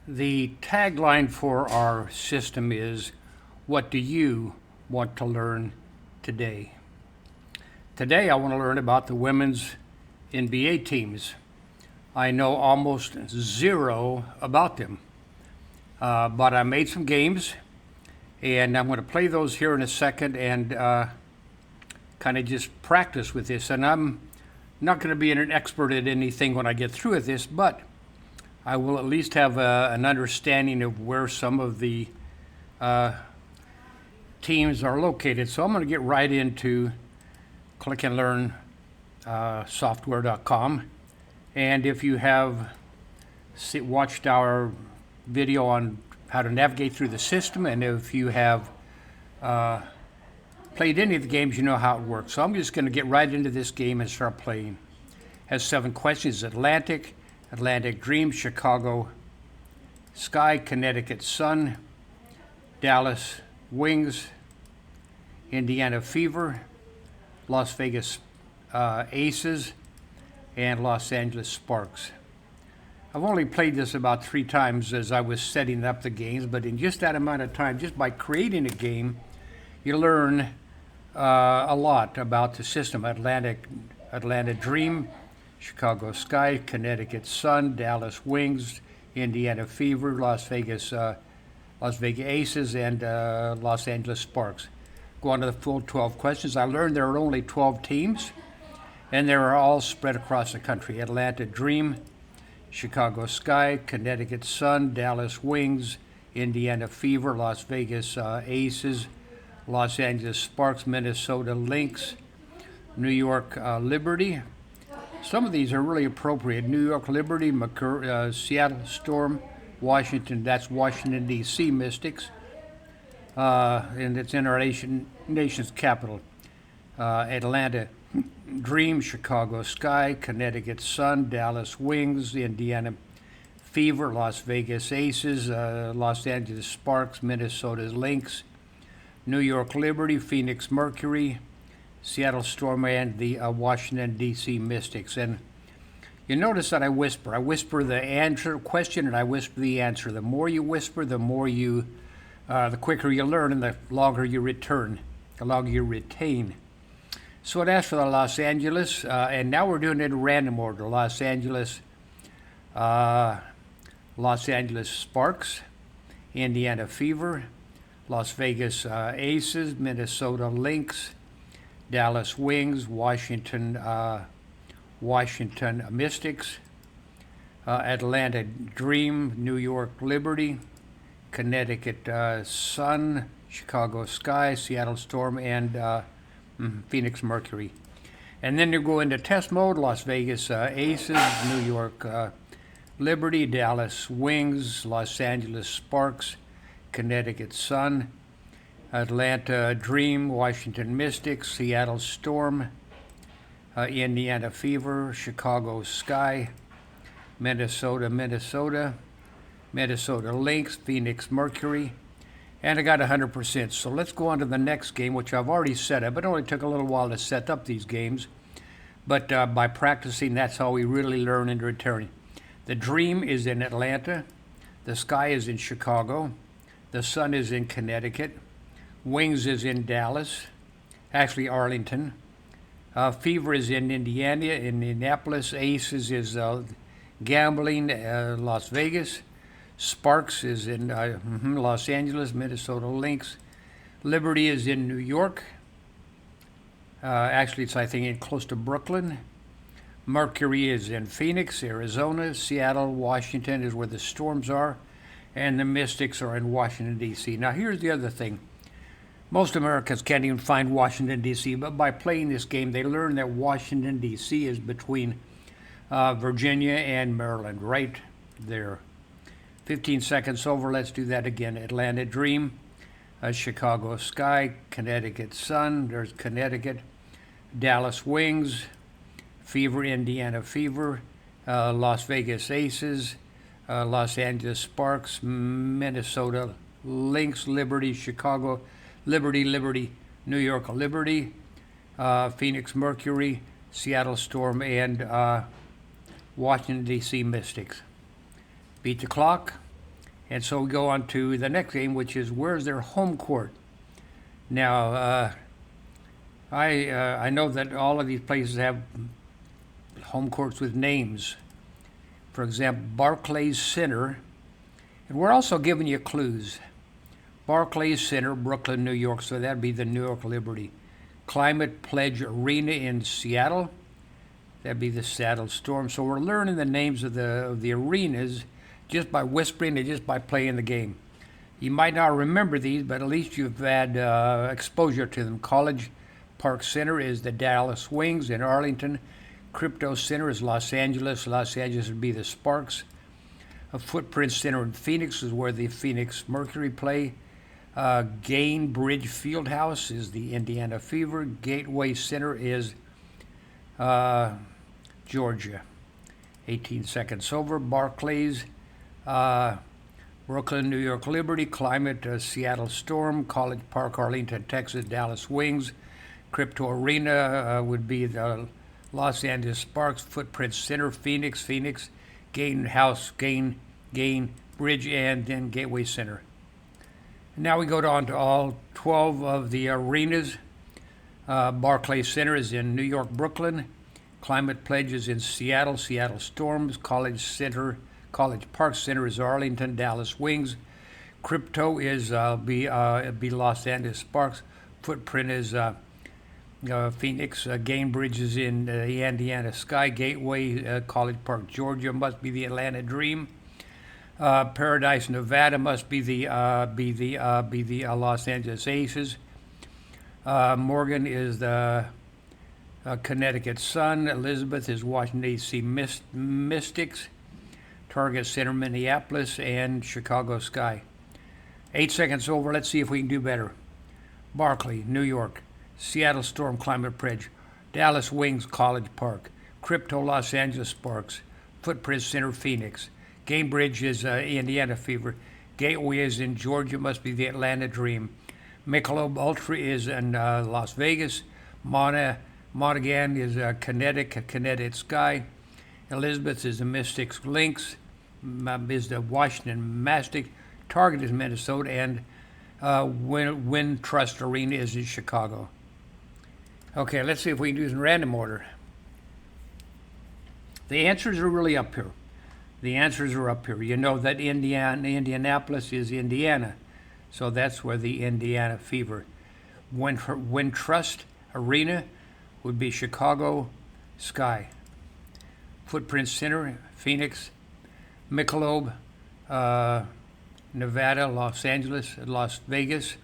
The tagline for our system is, what do you want to learn today? Today I want to learn about the women's NBA teams. I know almost zero about them, but I made some games, and I'm going to play those here in a second and kind of just practice with this. And I'm not going to be an expert at anything when I get through with this, but I will at least have an understanding of where some of the teams are located. So I'm going to get right into click and learn software.com. And if you have watched our video on how to navigate through the system, and if you have played any of the games, you know how it works. So I'm just going to get right into this game and start playing. Has 7 questions: Atlantic Dream, Chicago Sky, Connecticut Sun, Dallas Wings, Indiana Fever, Las Vegas Aces, and Los Angeles Sparks. I've only played this about 3 times as I was setting up the games, but in just that amount of time, just by creating a game, you learn a lot about the system. Atlanta Dream, Chicago Sky, Connecticut Sun, Dallas Wings, Indiana Fever, Las Vegas Aces, and Los Angeles Sparks. Go on to the full 12 questions. I learned there are only 12 teams, and they are all spread across the country. Atlanta Dream, Chicago Sky, Connecticut Sun, Dallas Wings, Indiana Fever, Las Vegas Aces, Los Angeles Sparks, Minnesota Lynx, New York Liberty. Some of these are really appropriate. New York Liberty, Seattle Storm, Washington, that's Washington, D.C. Mystics, and it's in our nation's capital. Atlanta Dream, Chicago Sky, Connecticut Sun, Dallas Wings, Indiana Fever, Las Vegas Aces, Los Angeles Sparks, Minnesota Lynx, New York Liberty, Phoenix Mercury, Seattle Storm, and the Washington, D.C. Mystics. And you notice that I whisper. I whisper the answer question and I whisper the answer. The more you whisper, the quicker you learn and the longer you retain. So it asked for the Los Angeles, and now we're doing it in random order. Los Angeles Sparks, Indiana Fever, Las Vegas Aces, Minnesota Lynx, Dallas Wings, Washington Mystics, Atlanta Dream, New York Liberty, Connecticut Sun, Chicago Sky, Seattle Storm, and Phoenix Mercury. And then you go into test mode: Las Vegas Aces, New York Liberty, Dallas Wings, Los Angeles Sparks, Connecticut Sun, Atlanta Dream, Washington Mystics, Seattle Storm, Indiana Fever, Chicago Sky, Minnesota Lynx, Phoenix Mercury, and I got 100%. So let's go on to the next game, which I've already set up. It only took a little while to set up these games, but by practicing, that's how we really learn and return. The Dream is in Atlanta, the Sky is in Chicago, the Sun is in Connecticut, Wings is in Dallas, actually Arlington. Fever is in Indiana, Indianapolis. Aces is gambling, Las Vegas. Sparks is in Los Angeles, Minnesota Lynx. Liberty is in New York. Actually, it's, I think, close to Brooklyn. Mercury is in Phoenix, Arizona. Seattle, Washington is where the Storms are. And the Mystics are in Washington, D.C. Now, here's the other thing. Most Americans can't even find Washington, D.C., but by playing this game, they learn that Washington, D.C. is between Virginia and Maryland, right there. 15 seconds over. Let's do that again. Atlanta Dream, Chicago Sky, Connecticut Sun, there's Connecticut, Dallas Wings, Fever, Indiana Fever, Las Vegas Aces, Los Angeles Sparks, Minnesota Lynx, Liberty, Chicago Liberty, New York Liberty, Phoenix Mercury, Seattle Storm, and Washington, D.C. Mystics. Beat the clock. And so we go on to the next game, which is where's their home court. Now, I know that all of these places have home courts with names. For example, Barclays Center. And we're also giving you clues. Barclays Center, Brooklyn, New York. So that'd be the New York Liberty. Climate Pledge Arena in Seattle. That'd be the Seattle Storm. So we're learning the names of the arenas just by whispering and just by playing the game. You might not remember these, but at least you've had exposure to them. College Park Center is the Dallas Wings in Arlington. Crypto Center is Los Angeles. Los Angeles would be the Sparks. A Footprint Center in Phoenix is where the Phoenix Mercury play. Gainbridge Fieldhouse is the Indiana Fever. Gateway Center is Georgia. 18 seconds over. Barclays, Brooklyn, New York Liberty. Climate, Seattle Storm. College Park, Arlington, Texas, Dallas Wings. Crypto Arena would be the Los Angeles Sparks. Footprint Center, Phoenix. Gainbridge, and then Gateway Center. Now we go on to all 12 of the arenas. Barclays Center is in New York, Brooklyn. Climate Pledge is in Seattle, Seattle Storms. College Park Center is Arlington, Dallas Wings. Crypto is be Los Angeles Sparks. Footprint is Phoenix. Gainbridge is in the Indiana Sky. Gateway, College Park, Georgia must be the Atlanta Dream. Paradise, Nevada must be the Los Angeles Aces. Morgan is the Connecticut Sun. Elizabeth is Washington D.C. Mystics. Target Center, Minneapolis, and Chicago Sky. 8 seconds over. Let's see if we can do better. Barclay, New York. Seattle Storm, Climate Pledge. Dallas Wings, College Park. Crypto, Los Angeles Sparks. Footprint Center, Phoenix. Gainbridge is Indiana Fever. Gateway is in Georgia, must be the Atlanta Dream. Michelob Ultra is in Las Vegas. Monaghan is Connecticut Sky. Elizabeth is the Mystics Lynx. Is the Washington Mastic. Target is Minnesota, and Wind Trust Arena is in Chicago. Okay, let's see if we can do this in random order. The answers are really up here. You know that Indianapolis is Indiana, so that's where the Indiana Fever. Wind Trust Arena would be Chicago Sky. Footprint Center, Phoenix. Michelob, Nevada. Los Angeles, Las Vegas.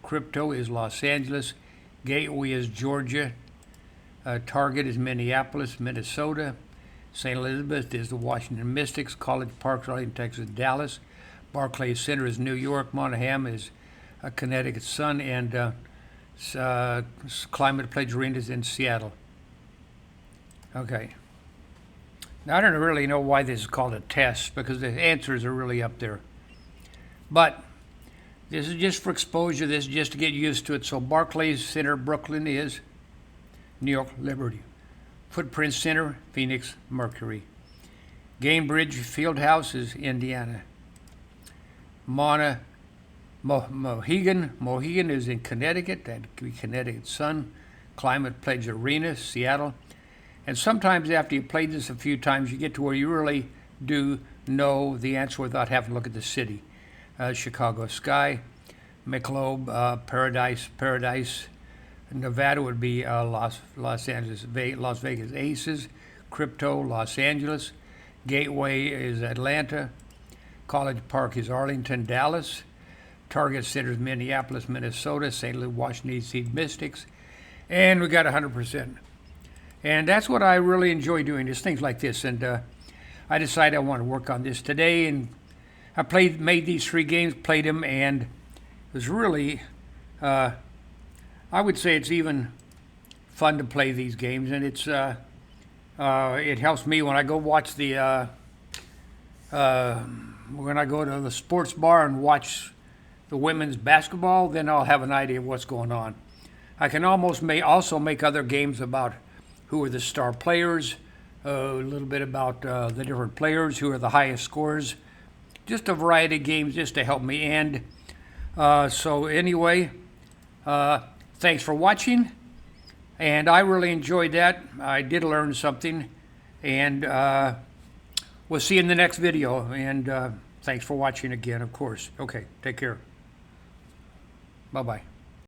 Crypto is Los Angeles. Gateway is Georgia. Target is Minneapolis, Minnesota. St. Elizabeth is the Washington Mystics. College Park, Arlington, Texas, Dallas. Barclays Center is New York. Monaghan is Connecticut Sun. And Climate Pledge Arena is in Seattle. Okay. Now, I don't really know why this is called a test, because the answers are really up there. But this is just for exposure. This is just to get used to it. So Barclays Center, Brooklyn is New York Liberty. Footprint Center, Phoenix Mercury. Gainbridge Fieldhouse is Indiana. Mohegan is in Connecticut. That could be Connecticut Sun. Climate Pledge Arena, Seattle. And sometimes after you played this a few times, you get to where you really do know the answer without having to look at the city. Chicago Sky. Michelob, Paradise. Nevada would be Las Vegas Aces. Crypto, Los Angeles. Gateway is Atlanta. College Park is Arlington, Dallas. Target Center is Minneapolis, Minnesota. St. Louis, Washington, D.C. Mystics. And we got 100%. And that's what I really enjoy doing, is things like this. And I decided I want to work on this today. And I made these 3 games, played them, and it was really... I would say it's even fun to play these games, and it's it helps me when I go watch when I go to the sports bar and watch the women's basketball. Then I'll have an idea of what's going on. I can also make other games about who are the star players, a little bit about the different players, who are the highest scorers, just a variety of games just to help me. And so anyway, thanks for watching. And I really enjoyed that. I did learn something. And we'll see you in the next video. And thanks for watching again, of course. Okay, take care. Bye-bye.